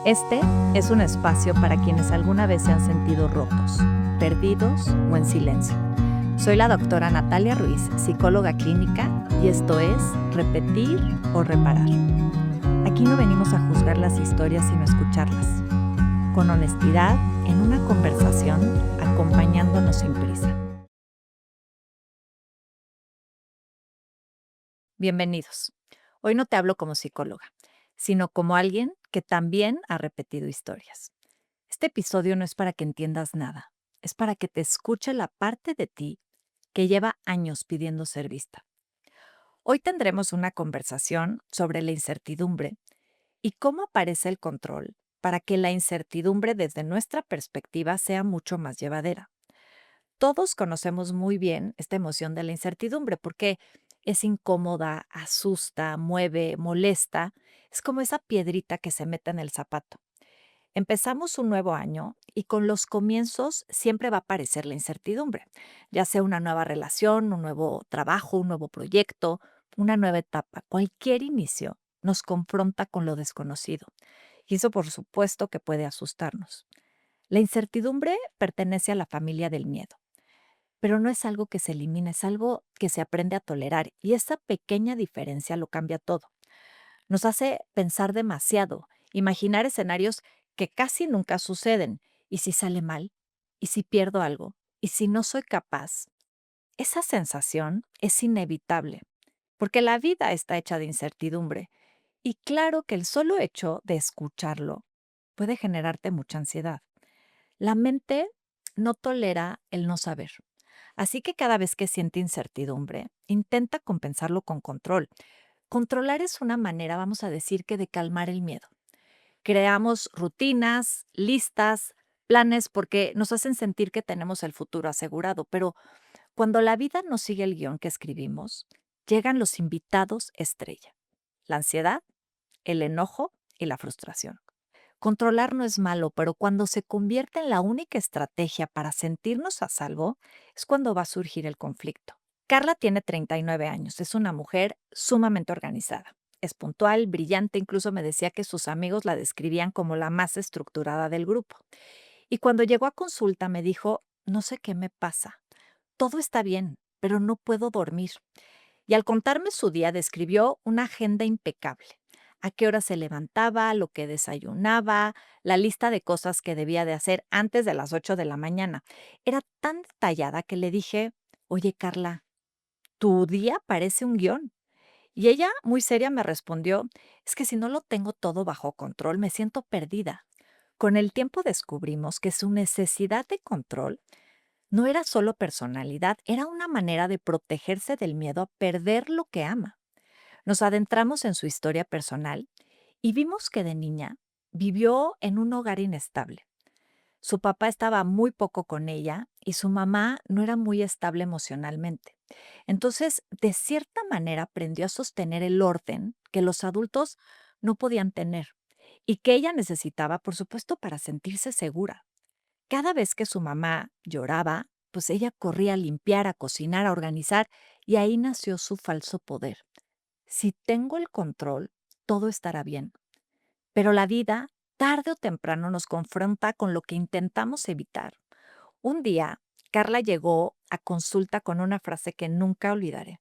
Este es un espacio para quienes alguna vez se han sentido rotos, perdidos o en silencio. Soy la doctora Natalia Ruiz, psicóloga clínica, y esto es Repetir o Reparar. Aquí no venimos a juzgar las historias sino a escucharlas. Con honestidad, en una conversación, acompañándonos sin prisa. Bienvenidos. Hoy no te hablo como psicóloga, sino como alguien que también ha repetido historias. Este episodio no es para que entiendas nada, es para que te escuche la parte de ti que lleva años pidiendo ser vista. Hoy tendremos una conversación sobre la incertidumbre y cómo aparece el control para que la incertidumbre desde nuestra perspectiva sea mucho más llevadera. Todos conocemos muy bien esta emoción de la incertidumbre porque es incómoda, asusta, mueve, molesta. Es como esa piedrita que se mete en el zapato. Empezamos un nuevo año y con los comienzos siempre va a aparecer la incertidumbre, ya sea una nueva relación, un nuevo trabajo, un nuevo proyecto, una nueva etapa. Cualquier inicio nos confronta con lo desconocido y eso por supuesto que puede asustarnos. La incertidumbre pertenece a la familia del miedo, pero no es algo que se elimina, es algo que se aprende a tolerar y esa pequeña diferencia lo cambia todo. Nos hace pensar demasiado, imaginar escenarios que casi nunca suceden. ¿Y si sale mal? ¿Y si pierdo algo? ¿Y si no soy capaz? Esa sensación es inevitable, porque la vida está hecha de incertidumbre. Y claro que el solo hecho de escucharlo puede generarte mucha ansiedad. La mente no tolera el no saber. Así que cada vez que siente incertidumbre, intenta compensarlo con control. Controlar es una manera, vamos a decir, que de calmar el miedo. Creamos rutinas, listas, planes porque nos hacen sentir que tenemos el futuro asegurado, pero cuando la vida no sigue el guión que escribimos, llegan los invitados estrella, la ansiedad, el enojo y la frustración. Controlar no es malo, pero cuando se convierte en la única estrategia para sentirnos a salvo, es cuando va a surgir el conflicto. Carla tiene 39 años, es una mujer sumamente organizada. Es puntual, brillante, incluso me decía que sus amigos la describían como la más estructurada del grupo. Y cuando llegó a consulta me dijo, no sé qué me pasa, todo está bien, pero no puedo dormir. Y al contarme su día describió una agenda impecable. A qué hora se levantaba, lo que desayunaba, la lista de cosas que debía de hacer antes de las 8 de la mañana. Era tan detallada que le dije, oye Carla, tu día parece un guión. Y ella, muy seria, me respondió, es que si no lo tengo todo bajo control, me siento perdida. Con el tiempo descubrimos que su necesidad de control no era solo personalidad, era una manera de protegerse del miedo a perder lo que ama. Nos adentramos en su historia personal y vimos que de niña vivió en un hogar inestable. Su papá estaba muy poco con ella y su mamá no era muy estable emocionalmente. Entonces, de cierta manera, aprendió a sostener el orden que los adultos no podían tener y que ella necesitaba, por supuesto, para sentirse segura. Cada vez que su mamá lloraba, pues ella corría a limpiar, a cocinar, a organizar, y ahí nació su falso poder. Si tengo el control, todo estará bien. Pero la vida, tarde o temprano, nos confronta con lo que intentamos evitar. Un día, Carla llegó a consulta con una frase que nunca olvidaré.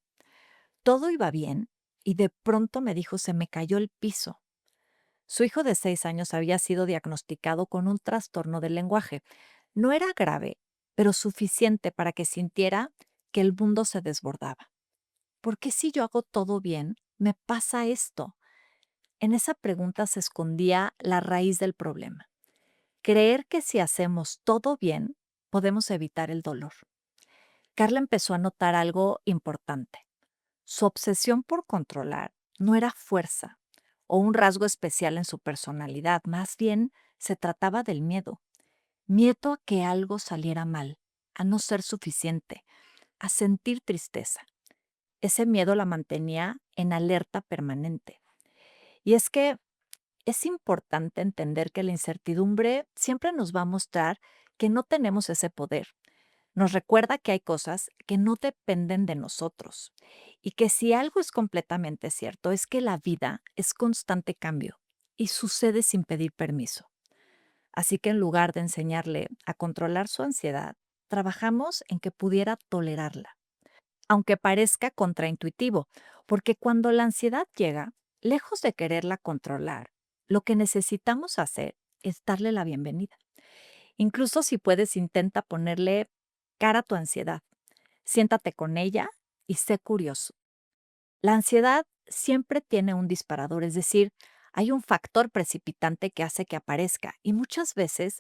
Todo iba bien y de pronto me dijo, se me cayó el piso. Su hijo de 6 años había sido diagnosticado con un trastorno del lenguaje. No era grave, pero suficiente para que sintiera que el mundo se desbordaba. ¿Por qué si yo hago todo bien, me pasa esto? En esa pregunta se escondía la raíz del problema. Creer que si hacemos todo bien, podemos evitar el dolor. Carla empezó a notar algo importante. Su obsesión por controlar no era fuerza o un rasgo especial en su personalidad, más bien se trataba del miedo. Miedo a que algo saliera mal, a no ser suficiente, a sentir tristeza. Ese miedo la mantenía en alerta permanente. Y es que es importante entender que la incertidumbre siempre nos va a mostrar que no tenemos ese poder. Nos recuerda que hay cosas que no dependen de nosotros y que si algo es completamente cierto es que la vida es constante cambio. y sucede sin pedir permiso. Así que en lugar de enseñarle a controlar su ansiedad, trabajamos en que pudiera tolerarla, aunque parezca contraintuitivo, porque cuando la ansiedad llega, lejos de quererla controlar, lo que necesitamos hacer es darle la bienvenida. Incluso si puedes, intenta ponerle cara a tu ansiedad. Siéntate con ella y sé curioso. La ansiedad siempre tiene un disparador, es decir, hay un factor precipitante que hace que aparezca y muchas veces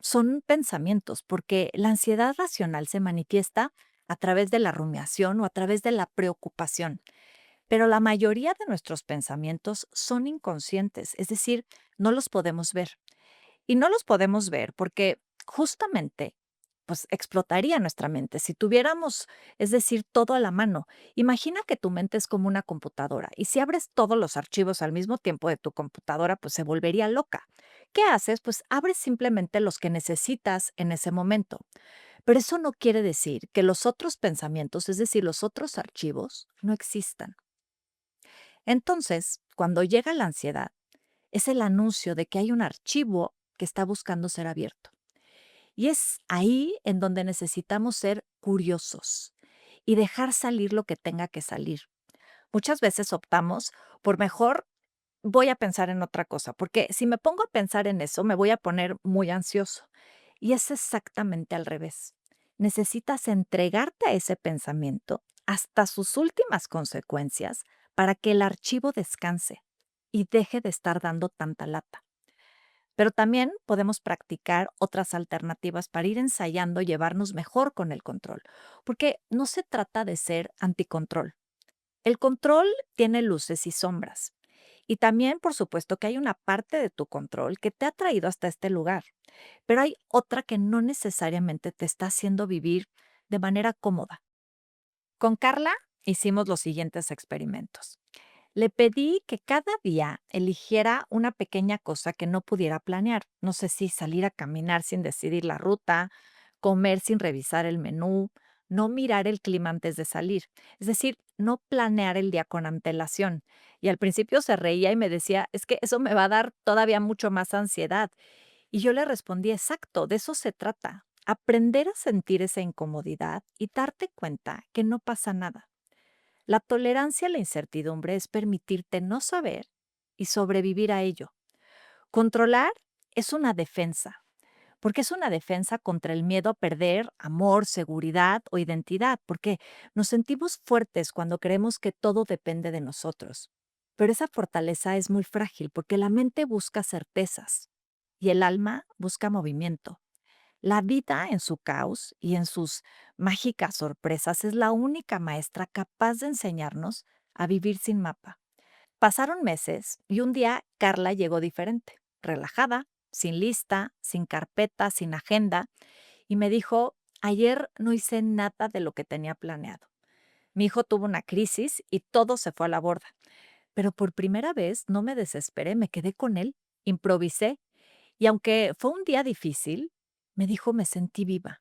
son pensamientos, porque la ansiedad racional se manifiesta a través de la rumiación o a través de la preocupación, pero la mayoría de nuestros pensamientos son inconscientes, es decir, no los podemos ver. Y no los podemos ver porque justamente, pues, explotaría nuestra mente si tuviéramos, es decir, todo a la mano. Imagina que tu mente es como una computadora y si abres todos los archivos al mismo tiempo de tu computadora, pues se volvería loca. ¿Qué haces? Pues abres simplemente los que necesitas en ese momento. Pero eso no quiere decir que los otros pensamientos, es decir, los otros archivos, no existan. Entonces, cuando llega la ansiedad, es el anuncio de que hay un archivo que está buscando ser abierto. Y es ahí en donde necesitamos ser curiosos y dejar salir lo que tenga que salir. Muchas veces optamos por mejor voy a pensar en otra cosa, porque si me pongo a pensar en eso, me voy a poner muy ansioso. Y es exactamente al revés. Necesitas entregarte a ese pensamiento hasta sus últimas consecuencias para que el archivo descanse y deje de estar dando tanta lata. Pero también podemos practicar otras alternativas para ir ensayando llevarnos mejor con el control, porque no se trata de ser anticontrol. El control tiene luces y sombras. Y también, por supuesto, que hay una parte de tu control que te ha traído hasta este lugar, pero hay otra que no necesariamente te está haciendo vivir de manera cómoda. Con Carla hicimos los siguientes experimentos. Le pedí que cada día eligiera una pequeña cosa que no pudiera planear. No sé si salir a caminar sin decidir la ruta, comer sin revisar el menú, no mirar el clima antes de salir. Es decir, no planear el día con antelación. Y al principio se reía y me decía, es que eso me va a dar todavía mucho más ansiedad. Y yo le respondí, exacto, de eso se trata. Aprender a sentir esa incomodidad y darte cuenta que no pasa nada. La tolerancia a la incertidumbre es permitirte no saber y sobrevivir a ello. Controlar es una defensa, porque es una defensa contra el miedo a perder amor, seguridad o identidad, porque nos sentimos fuertes cuando creemos que todo depende de nosotros. Pero esa fortaleza es muy frágil porque la mente busca certezas y el alma busca movimiento. La vida en su caos y en sus mágicas sorpresas es la única maestra capaz de enseñarnos a vivir sin mapa. Pasaron meses y un día Carla llegó diferente, relajada, sin lista, sin carpeta, sin agenda, y me dijo, ayer no hice nada de lo que tenía planeado. Mi hijo tuvo una crisis y todo se fue a la borda, pero por primera vez no me desesperé, me quedé con él, improvisé, y aunque fue un día difícil, me dijo, me sentí viva.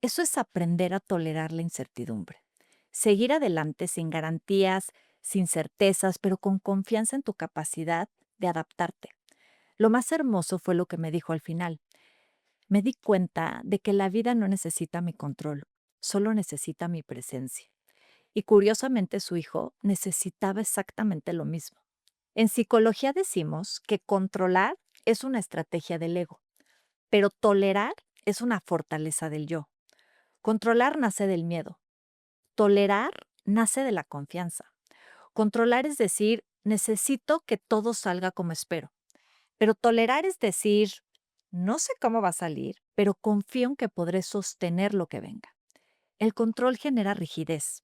Eso es aprender a tolerar la incertidumbre. Seguir adelante sin garantías, sin certezas, pero con confianza en tu capacidad de adaptarte. Lo más hermoso fue lo que me dijo al final. Me di cuenta de que la vida no necesita mi control, solo necesita mi presencia. Y curiosamente su hijo necesitaba exactamente lo mismo. En psicología decimos que controlar es una estrategia del ego, pero tolerar es una fortaleza del yo. Controlar nace del miedo. Tolerar nace de la confianza. Controlar es decir, necesito que todo salga como espero. Pero tolerar es decir, no sé cómo va a salir, pero confío en que podré sostener lo que venga. El control genera rigidez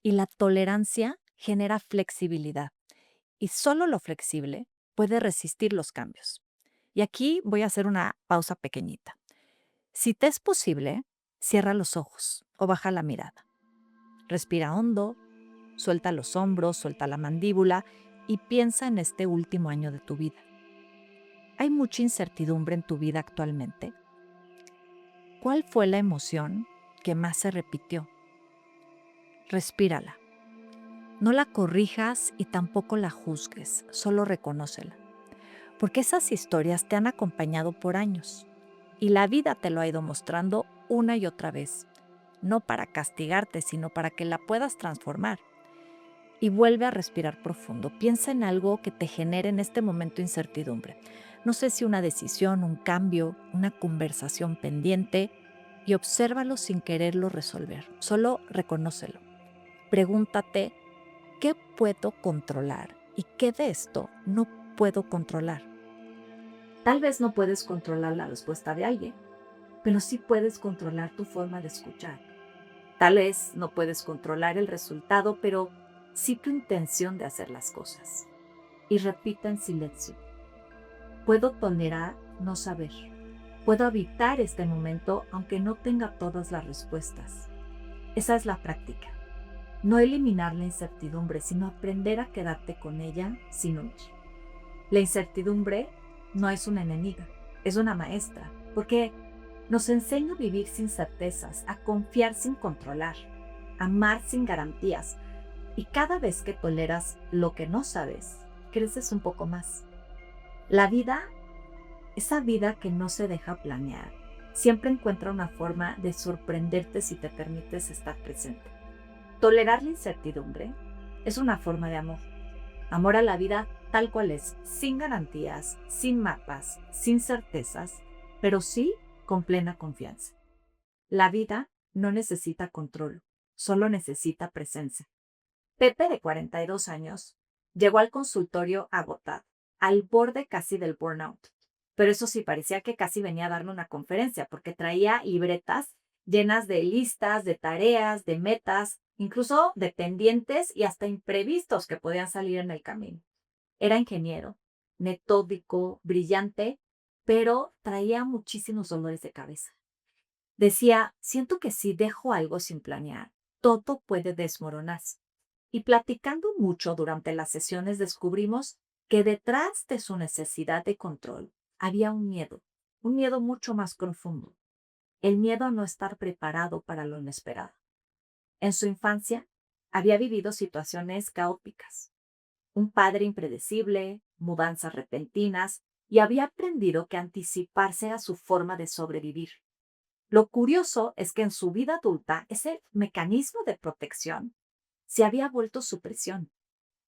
y la tolerancia genera flexibilidad. Y solo lo flexible puede resistir los cambios. Y aquí voy a hacer una pausa pequeñita. Si te es posible, cierra los ojos o baja la mirada. Respira hondo, suelta los hombros, suelta la mandíbula y piensa en este último año de tu vida. ¿Hay mucha incertidumbre en tu vida actualmente? ¿Cuál fue la emoción que más se repitió? Respírala. No la corrijas y tampoco la juzgues, solo reconócela. porque esas historias te han acompañado por años y la vida te lo ha ido mostrando una y otra vez, no para castigarte, sino para que la puedas transformar. Y vuelve a respirar profundo. Piensa en algo que te genere en este momento incertidumbre. No sé si una decisión, un cambio, una conversación pendiente, y obsérvalo sin quererlo resolver. Solo reconócelo. Pregúntate, ¿qué puedo controlar y qué de esto no puedo controlar? Tal vez no puedes controlar la respuesta de alguien, pero sí puedes controlar tu forma de escuchar. Tal vez no puedes controlar el resultado, pero sí tu intención de hacer las cosas. Y repita en silencio. Puedo tolerar no saber. Puedo habitar este momento aunque no tenga todas las respuestas. Esa es la práctica. No eliminar la incertidumbre, sino aprender a quedarte con ella sin huir. La incertidumbre no es una enemiga, es una maestra, porque nos enseña a vivir sin certezas, a confiar sin controlar, a amar sin garantías. Y cada vez que toleras lo que no sabes, creces un poco más. La vida, esa vida que no se deja planear, siempre encuentra una forma de sorprenderte si te permites estar presente. Tolerar la incertidumbre es una forma de amor. Amor a la vida tal cual es, sin garantías, sin mapas, sin certezas, pero sí con plena confianza. La vida no necesita control, solo necesita presencia. Pepe, de 42 años, llegó al consultorio agotado, al borde casi del burnout. Pero eso sí, parecía que casi venía a darme una conferencia, porque traía libretas llenas de listas, de tareas, de metas, incluso de pendientes y hasta imprevistos que podían salir en el camino. Era ingeniero, metódico, brillante, pero traía muchísimos dolores de cabeza. Decía, siento que si dejo algo sin planear, todo puede desmoronarse. Y platicando mucho durante las sesiones descubrimos que detrás de su necesidad de control había un miedo mucho más profundo, el miedo a no estar preparado para lo inesperado. En su infancia había vivido situaciones caóticas, un padre impredecible, mudanzas repentinas, y había aprendido que anticiparse era su forma de sobrevivir. Lo curioso es que en su vida adulta ese mecanismo de protección se había vuelto su presión.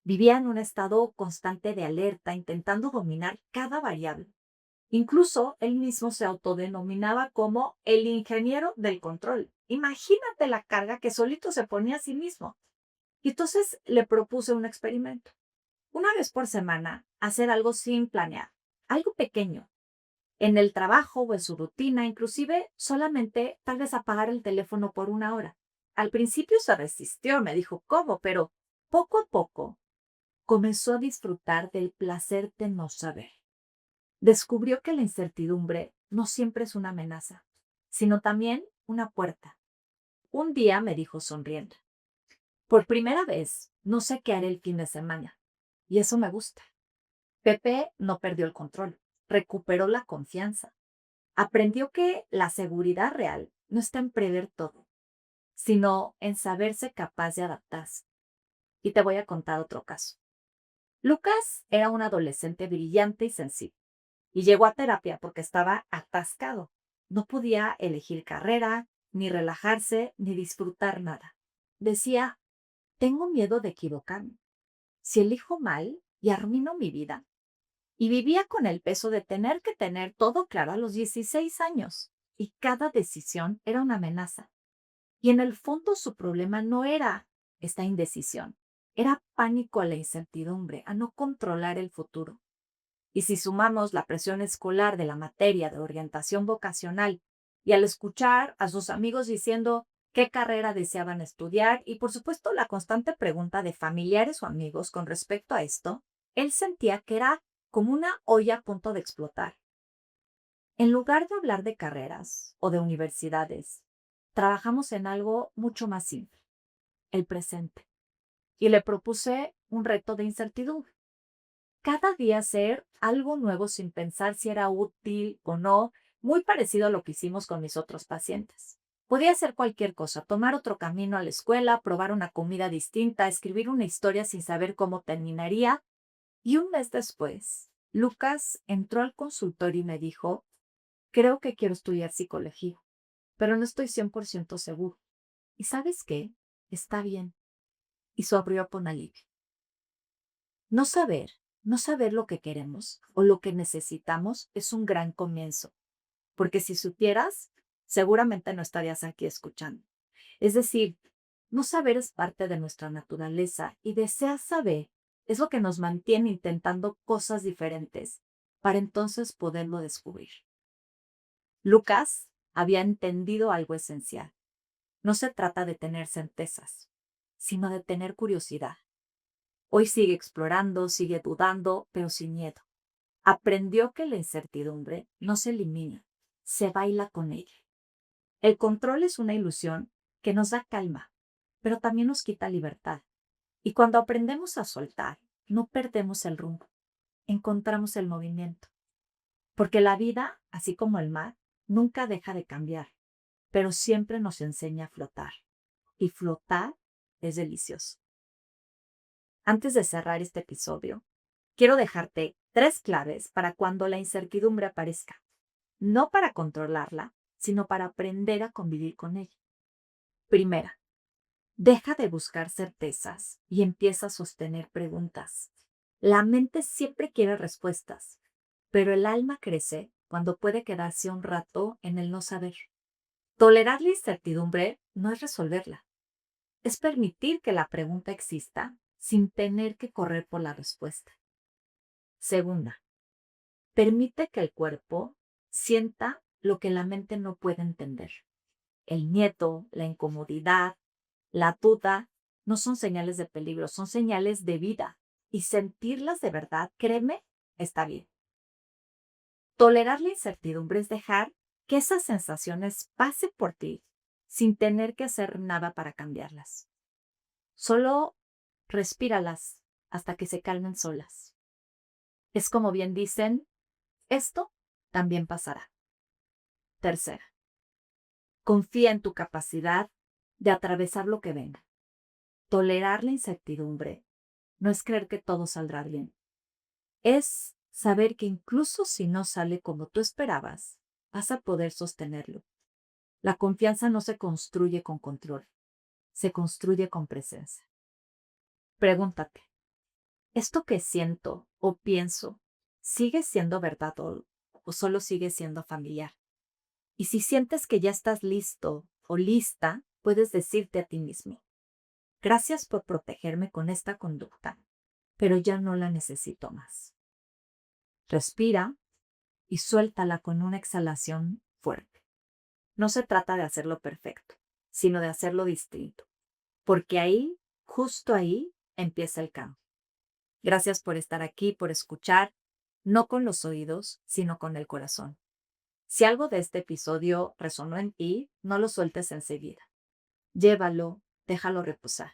Vivía en un estado constante de alerta, intentando dominar cada variable. Incluso él mismo se autodenominaba como el ingeniero del control. Imagínate la carga que solito se ponía a sí mismo. Y entonces le propuse un experimento. Una vez por semana, hacer algo sin planear, algo pequeño, en el trabajo o en su rutina, inclusive solamente tal vez apagar el teléfono por una hora. Al principio se resistió, me dijo, ¿cómo? Pero poco a poco comenzó a disfrutar del placer de no saber. Descubrió que la incertidumbre no siempre es una amenaza, sino también una puerta. Un día me dijo sonriendo, por primera vez no sé qué haré el fin de semana, y eso me gusta. Pepe no perdió el control, recuperó la confianza. Aprendió que la seguridad real no está en prever todo, sino en saberse capaz de adaptarse. Y te voy a contar otro caso. Lucas era un adolescente brillante y sensible, y llegó a terapia porque estaba atascado. No podía elegir carrera, ni relajarse, ni disfrutar nada. Decía, tengo miedo de equivocarme. Si elijo mal y arruino mi vida. Y vivía con el peso de tener que tener todo claro a los 16 años. Y cada decisión era una amenaza. Y en el fondo su problema no era esta indecisión. Era pánico a la incertidumbre, a no controlar el futuro. Y si sumamos la presión escolar de la materia de orientación vocacional y al escuchar a sus amigos diciendo qué carrera deseaban estudiar y por supuesto la constante pregunta de familiares o amigos con respecto a esto, él sentía que era como una olla a punto de explotar. En lugar de hablar de carreras o de universidades, trabajamos en algo mucho más simple, el presente. Y le propuse un reto de incertidumbre. Cada día hacer algo nuevo sin pensar si era útil o no, muy parecido a lo que hicimos con mis otros pacientes. Podía hacer cualquier cosa, tomar otro camino a la escuela, probar una comida distinta, escribir una historia sin saber cómo terminaría, y un mes después Lucas entró al consultorio y me dijo, creo que quiero estudiar psicología, pero no estoy 100% seguro. ¿Y sabes qué? Está bien. Y sonrió con alivio. No saber, no saber lo que queremos o lo que necesitamos es un gran comienzo, porque si supieras, seguramente no estarías aquí escuchando. Es decir, no saber es parte de nuestra naturaleza y desear saber es lo que nos mantiene intentando cosas diferentes para entonces poderlo descubrir. Lucas había entendido algo esencial. No se trata de tener certezas, sino de tener curiosidad. Hoy sigue explorando, sigue dudando, pero sin miedo. Aprendió que la incertidumbre no se elimina, se baila con ella. El control es una ilusión que nos da calma, pero también nos quita libertad. Y cuando aprendemos a soltar, no perdemos el rumbo, encontramos el movimiento. Porque la vida, así como el mar, nunca deja de cambiar, pero siempre nos enseña a flotar. Y flotar es delicioso. Antes de cerrar este episodio, quiero dejarte 3 claves para cuando la incertidumbre aparezca. No para controlarla, sino para aprender a convivir con ella. Primera, deja de buscar certezas y empieza a sostener preguntas. La mente siempre quiere respuestas, pero el alma crece cuando puede quedarse un rato en el no saber. Tolerar la incertidumbre no es resolverla, es permitir que la pregunta exista sin tener que correr por la respuesta. Segunda, permite que el cuerpo sienta lo que la mente no puede entender. El miedo, la incomodidad, la duda no son señales de peligro, son señales de vida. Y sentirlas de verdad, créeme, está bien. Tolerar la incertidumbre es dejar que esas sensaciones pasen por ti sin tener que hacer nada para cambiarlas. Solo respíralas hasta que se calmen solas. Es como bien dicen, esto también pasará. Tercera, confía en tu capacidad de atravesar lo que venga. Tolerar la incertidumbre no es creer que todo saldrá bien. Es saber que incluso si no sale como tú esperabas, vas a poder sostenerlo. La confianza no se construye con control, se construye con presencia. Pregúntate, ¿esto que siento o pienso sigue siendo verdad o solo sigue siendo familiar? Y si sientes que ya estás listo o lista, puedes decirte a ti mismo, gracias por protegerme con esta conducta, pero ya no la necesito más. Respira y suéltala con una exhalación fuerte. No se trata de hacerlo perfecto, sino de hacerlo distinto, porque ahí, justo ahí, empieza el cambio. Gracias por estar aquí, por escuchar, no con los oídos, sino con el corazón. Si algo de este episodio resonó en ti, no lo sueltes enseguida. Llévalo, déjalo reposar.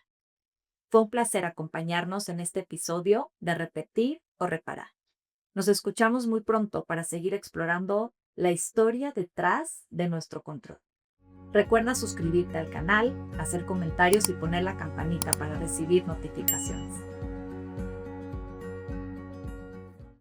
Fue un placer acompañarnos en este episodio de Repetir o Reparar. Nos escuchamos muy pronto para seguir explorando la historia detrás de nuestro control. Recuerda suscribirte al canal, hacer comentarios y poner la campanita para recibir notificaciones.